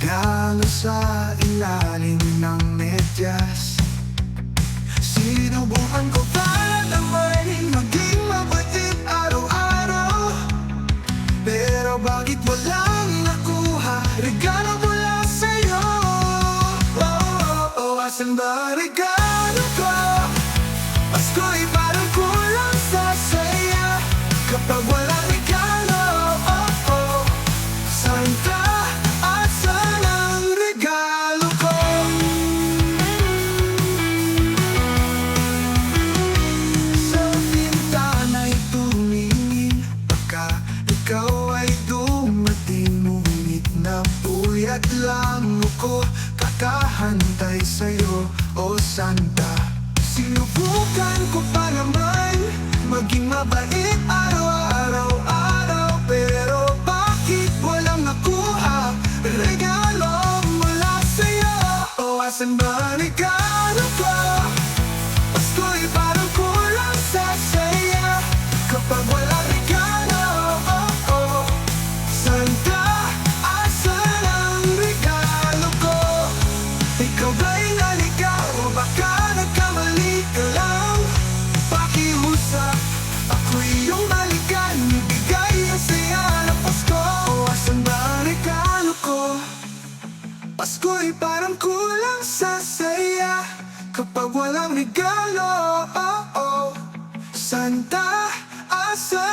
regalo sa ilalim ng medyas. Sinubukan ko para naman maging mabait araw-araw, pero bakit walang nakuha regalo mula sa'yo? Asan ba regalo ko? Pasko'y parang kulang sa saya kapag walang regalo. Santa, asan ang regalo ko? Sa pintana'y tumingin, baka ikaw ay dumating, ngunit napuyat lang ako kakahantay sa'yo, o Santa. Sinubukan ko pa naman maging mabait araw-araw, pero bakit walang nakuha regalo mula sa'yo? Asan ba regalo ko? Pasko'y parang kulang sa saya kapag walang regalo. Santa, asan ang regalo ko? Ikaw ba'y naligaw o baka nagkamali ka lang? Pakiusap, ako'y iyong balikan, ibigay ang saya ng Pasko. Asan ba ang regalo ko? Pasko'y parang kulang sa saya kapag walang regalo. Santa, asan